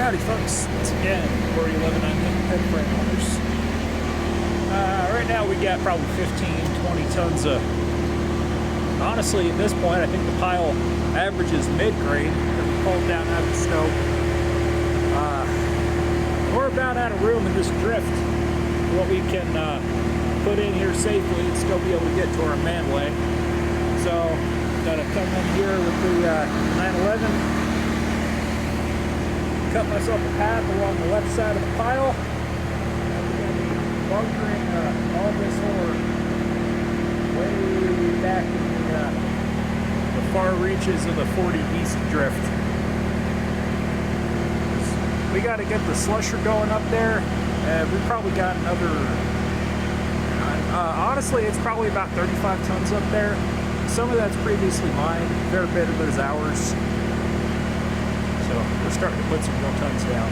Howdy folks, once again, Corey 11 on Head Frame Owners. Right now we got probably 15-20 tons of, honestly at this point I think the pile averages mid-grade that we pulled down out of the stope. We're about out of room in this drift what we can put in here safely and still be able to get to our manway. So gotta come in here with the 911, cut myself a path along the left side of the pile. And we're gonna be bunkering all this ore way back in the far reaches of the 40 east drift. We got to get the slusher going up there. We probably got another, honestly it's probably about 35 tons up there. Some of that's previously mined, a fair bit of it is ours. So we're starting to put some more tons down.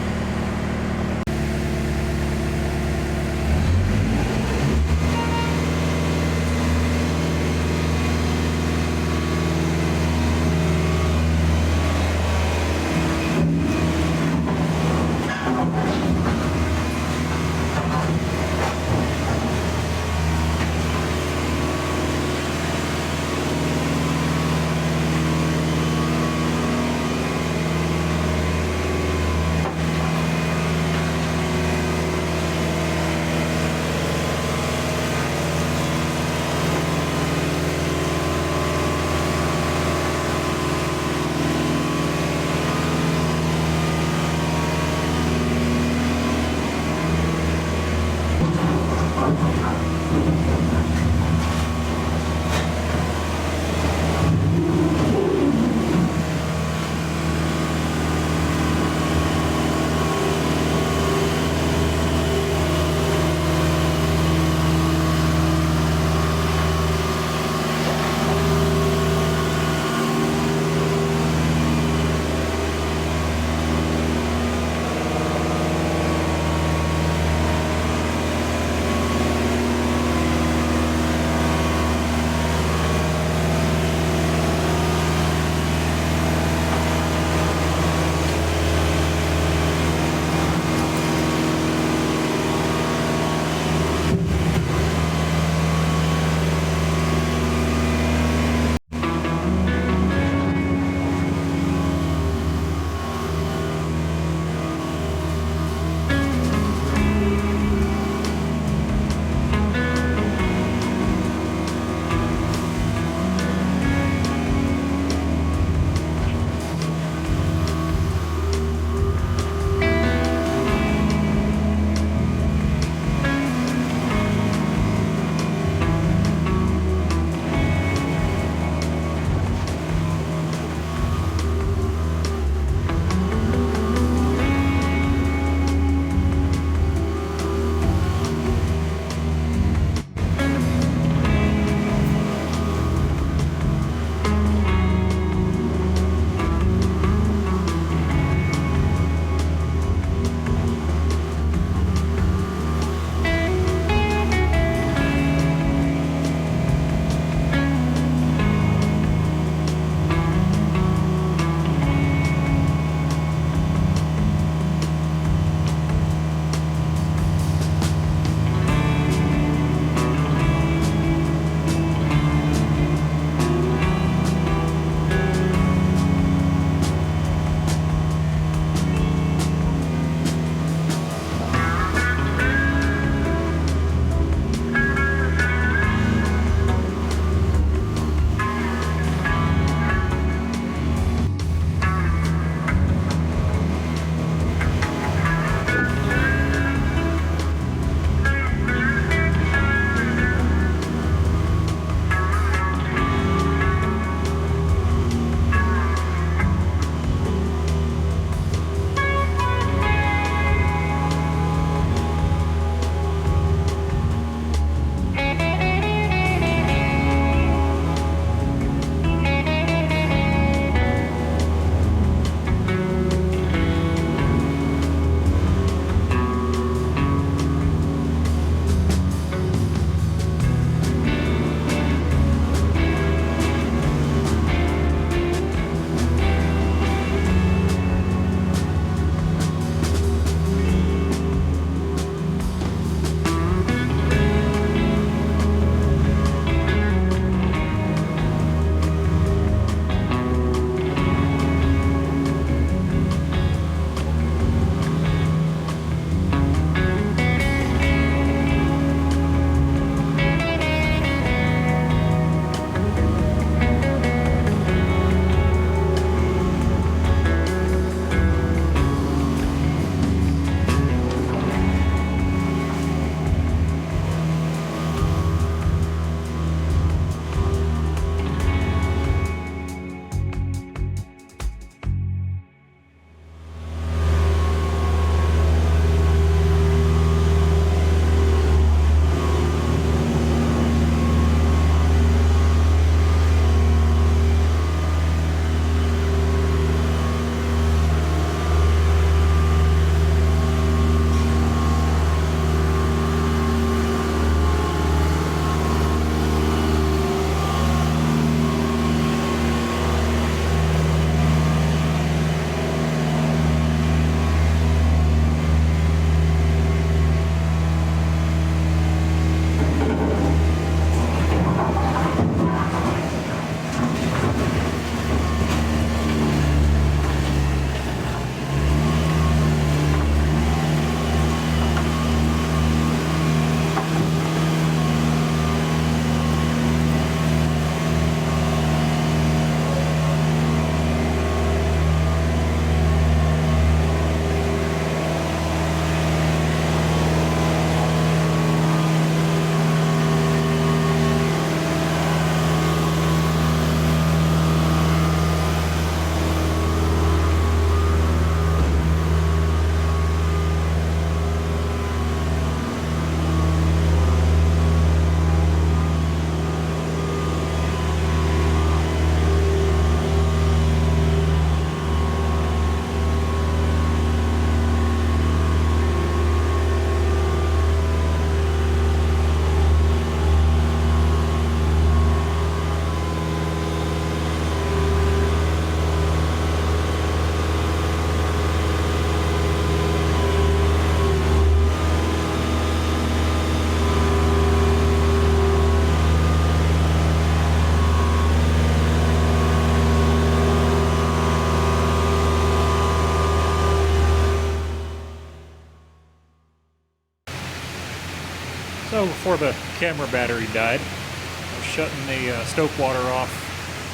Well, before the camera battery died, I was shutting the stope water off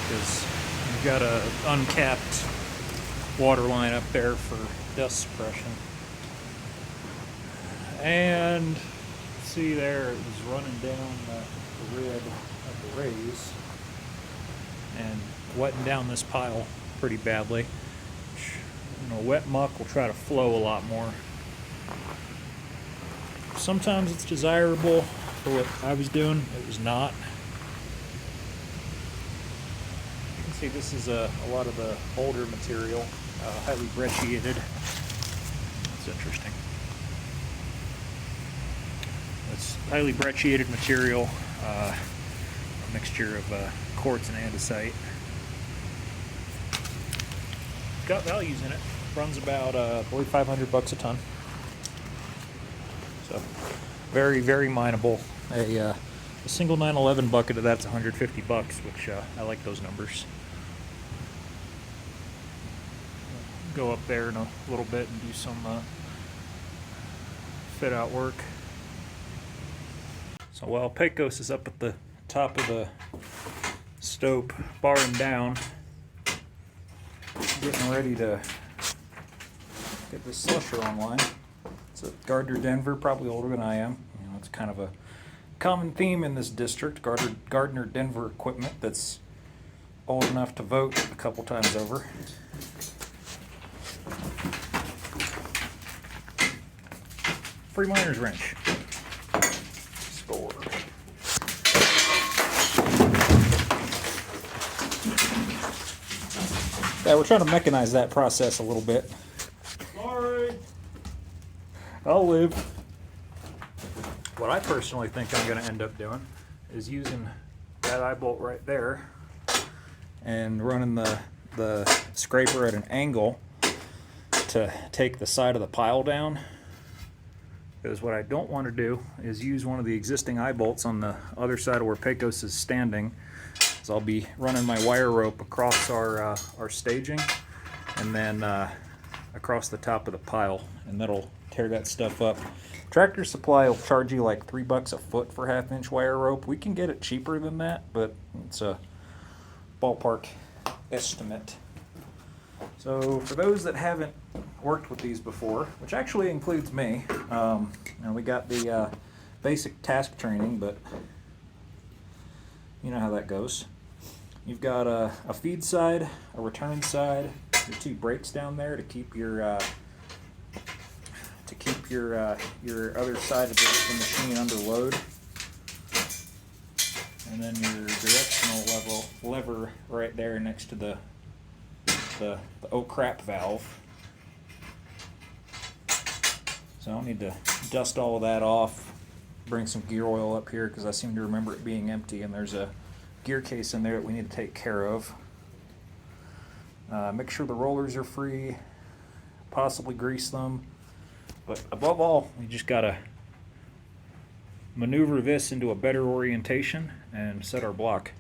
because we've got a uncapped water line up there for dust suppression. And see there, it was running down the red of the rays and wetting down this pile pretty badly. Which, you know, wet muck will try to flow a lot more. Sometimes it's desirable. For what I was doing, it was not. You can see this is a lot of the older material, highly brecciated. That's interesting. It's highly brecciated material, a mixture of quartz and andesite. Got values in it. Runs about I believe $500 a ton. So very, very mineable. A single 911 bucket of that's $150, which I like those numbers. Go up there in a little bit and do some fit out work. So while Pecos is up at the top of the stope, barring down, getting ready to get this slusher online. It's a Gardner Denver, probably older than I am. You know, it's kind of a common theme in this district, Gardner Denver equipment that's old enough to vote a couple times over. Free miner's wrench. Score. Yeah, we're trying to mechanize that process a little bit. Sorry. I'll live. What I personally think I'm going to end up doing is using that eye bolt right there and running the scraper at an angle to take the side of the pile down. Because what I don't want to do is use one of the existing eye bolts on the other side of where Pecos is standing. So I'll be running my wire rope across our staging and then across the top of the pile, and that'll tear that stuff up. Tractor Supply will charge you like $3 a foot for 1/2 inch wire rope. We can get it cheaper than that, but it's a ballpark estimate. So for those that haven't worked with these before, which actually includes me, we got the basic task training, but you know how that goes. You've got a feed side, a return side, your 2 brakes down there to keep your other side of the machine under load, and then your directional lever right there next to the oh crap valve. So I'll need to dust all of that off, bring some gear oil up here because I seem to remember it being empty, and there's a gear case in there that we need to take care of. Make sure the rollers are free, possibly grease them. But above all, we just gotta maneuver this into a better orientation and set our block.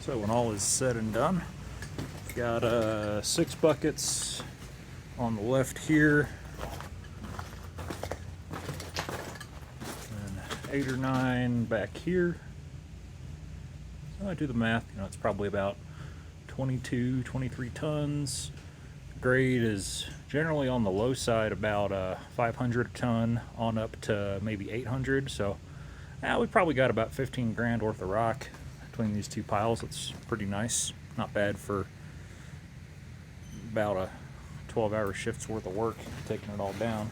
So when all is said and done, got 6 buckets on the left here, and 8 or 9 back here. So I do the math, you know, it's probably about 22, 23 tons. Grade is generally on the low side, about 500 a ton on up to maybe 800. So we probably got about 15 grand worth of rock between these 2 piles. It's pretty nice. Not bad for about a 12-hour shift's worth of work, taking it all down.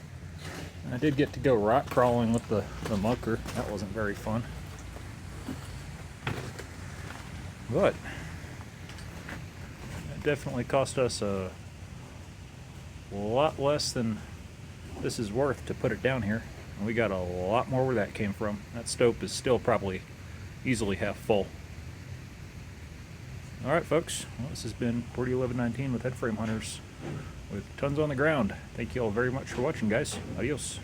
And I did get to go rock crawling with the mucker. That wasn't very fun. But it definitely cost us a lot less than this is worth to put it down here. And we got a lot more where that came from. That stope is still probably easily half full. Alright folks, well, this has been 401119 with Headframe Hunters with tons on the ground. Thank you all very much for watching, guys. Adios.